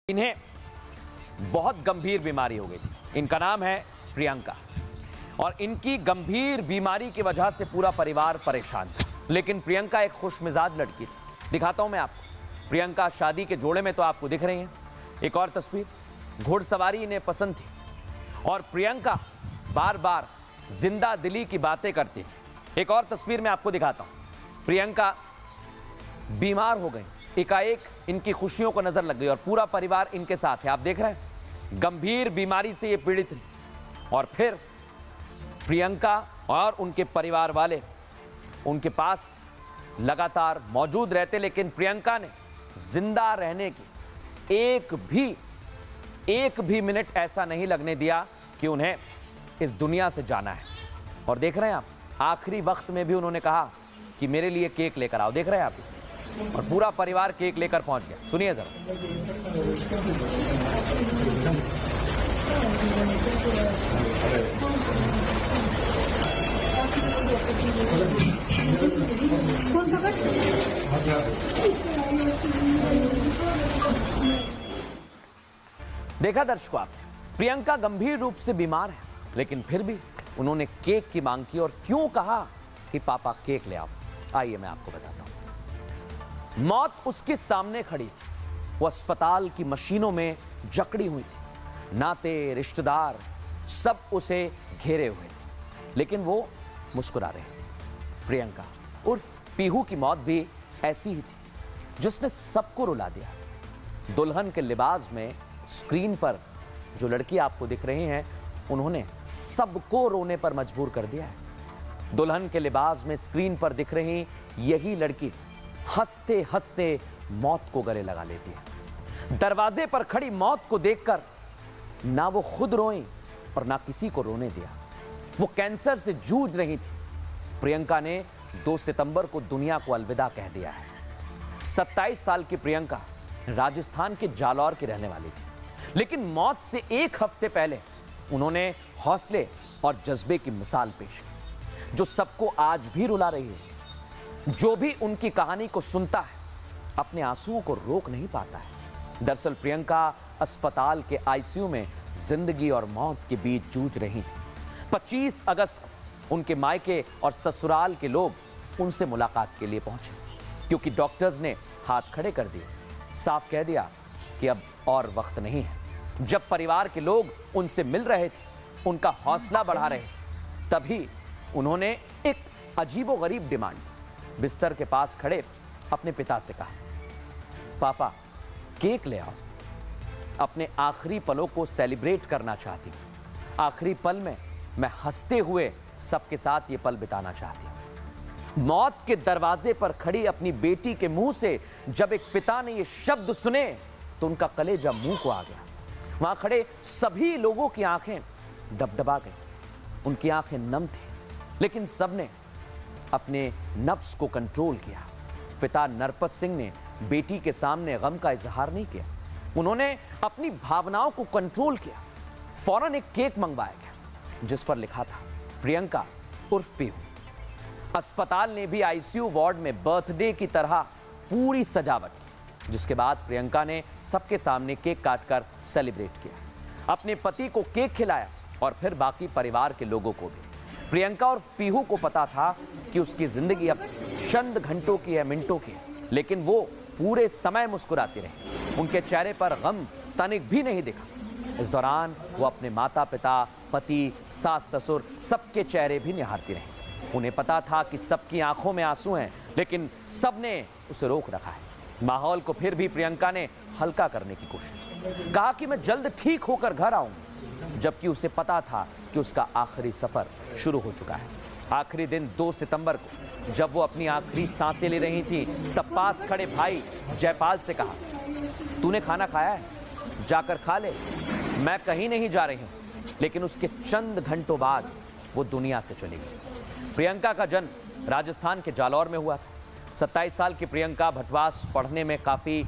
इन्हें बहुत गंभीर बीमारी हो गई थी। इनका नाम है प्रियंका और इनकी गंभीर बीमारी की वजह से पूरा परिवार परेशान था। लेकिन प्रियंका एक खुशमिजाज लड़की थी। दिखाता हूं मैं आपको। प्रियंका शादी के जोड़े में तो आपको दिख रही हैं। एक और तस्वीर, घुड़सवारी इन्हें पसंद थी और प्रियंका बार बार जिंदा दिली की बातें करती थी। एक और तस्वीर मैं आपको दिखाता हूं। प्रियंका बीमार हो गई, एकाएक इनकी खुशियों को नजर लग गई और पूरा परिवार इनके साथ है। आप देख रहे हैं, गंभीर बीमारी से ये पीड़ित थी और फिर प्रियंका और उनके परिवार वाले उनके पास लगातार मौजूद रहते। लेकिन प्रियंका ने जिंदा रहने की एक भी मिनट ऐसा नहीं लगने दिया कि उन्हें इस दुनिया से जाना है। और देख रहे हैं आप, आखिरी वक्त में भी उन्होंने कहा कि मेरे लिए केक लेकर आओ। देख रहे हैं आप, और पूरा परिवार केक लेकर पहुंच गया। सुनिए जरा। देखा दर्शकों आप, प्रियंका गंभीर रूप से बीमार है, लेकिन फिर भी उन्होंने केक की मांग की और क्यों कहा कि पापा केक ले आओ। आइए मैं आपको बताता हूं। मौत उसके सामने खड़ी थी। वो अस्पताल की मशीनों में जकड़ी हुई थी। नाते, रिश्तेदार सब उसे घेरे हुए थे, लेकिन वो मुस्कुरा रही थी। प्रियंका उर्फ पीहू की मौत भी ऐसी ही थी, जिसने सबको रुला दिया। दुल्हन के लिबास में स्क्रीन पर जो लड़की आपको दिख रही हैं, उन्होंने सबको रोने पर मजबूर कर दिया है। दुल्हन के लिबास में स्क्रीन पर दिख रही यही लड़की हंसते हंसते मौत को गले लगा लेती है। दरवाजे पर खड़ी मौत को देखकर ना वो खुद रोई और ना किसी को रोने दिया। वो कैंसर से जूझ रही थी। प्रियंका ने 2 सितंबर को दुनिया को अलविदा कह दिया है। 27 साल की प्रियंका राजस्थान के जालौर की रहने वाली थी, लेकिन मौत से एक हफ्ते पहले उन्होंने हौसले और जज्बे की मिसाल पेश की, जो सबको आज भी रुला रही है। जो भी उनकी कहानी को सुनता है, अपने आंसुओं को रोक नहीं पाता है। दरअसल प्रियंका अस्पताल के आईसीयू में जिंदगी और मौत के बीच जूझ रही थी। 25 अगस्त को उनके मायके और ससुराल के लोग उनसे मुलाकात के लिए पहुंचे, क्योंकि डॉक्टर्स ने हाथ खड़े कर दिए, साफ कह दिया कि अब और वक्त नहीं है। जब परिवार के लोग उनसे मिल रहे थे, उनका हौसला बढ़ा रहे थे, तभी उन्होंने एक अजीबोगरीब डिमांड बिस्तर के पास खड़े अपने पिता से कहा, पापा केक ले आओ। अपने आखिरी पलों को सेलिब्रेट करना चाहती हूं। आखिरी पल में मैं हंसते हुए सबके साथ ये पल बिताना चाहती हूं। मौत के दरवाजे पर खड़ी अपनी बेटी के मुंह से जब एक पिता ने ये शब्द सुने, तो उनका कलेजा मुंह को आ गया। वहां खड़े सभी लोगों की आंखें डबडबा गई। उनकी आंखें नम थी, लेकिन सबने अपने नफ्स को कंट्रोल किया। पिता नरपत सिंह ने बेटी के सामने गम का इजहार नहीं किया। उन्होंने अपनी भावनाओं को कंट्रोल किया। फौरन एक केक मंगवाया गया, जिस पर लिखा था प्रियंका उर्फ पीहू। अस्पताल ने भी आईसीयू वार्ड में बर्थडे की तरह पूरी सजावट की, जिसके बाद प्रियंका ने सबके सामने केक काटकर सेलिब्रेट किया। अपने पति को केक खिलाया और फिर बाकी परिवार के लोगों को भी। प्रियंका और पीहू को पता था कि उसकी जिंदगी अब चंद घंटों की है, मिनटों की है, लेकिन वो पूरे समय मुस्कुराती रही। उनके चेहरे पर गम तनिक भी नहीं दिखा। इस दौरान वो अपने माता पिता, पति, सास ससुर सबके चेहरे भी निहारती रही। उन्हें पता था कि सबकी आंखों में आंसू हैं, लेकिन सबने उसे रोक रखा है। माहौल को फिर भी प्रियंका ने हल्का करने की कोशिश, कहा कि मैं जल्द ठीक होकर घर आऊंगी, जबकि उसे पता था कि उसका आखिरी सफर शुरू हो चुका है। आखिरी दिन 2 सितंबर को जब वो अपनी आखिरी सांसें ले रही थी, तब पास खड़े भाई जयपाल से कहा, तूने खाना खाया है? जाकर खा ले, मैं कहीं नहीं जा रही हूं। लेकिन उसके चंद घंटों बाद वो दुनिया से चली गई। प्रियंका का जन्म राजस्थान के जालौर में हुआ था। 27 साल की प्रियंका भटवास पढ़ने में काफी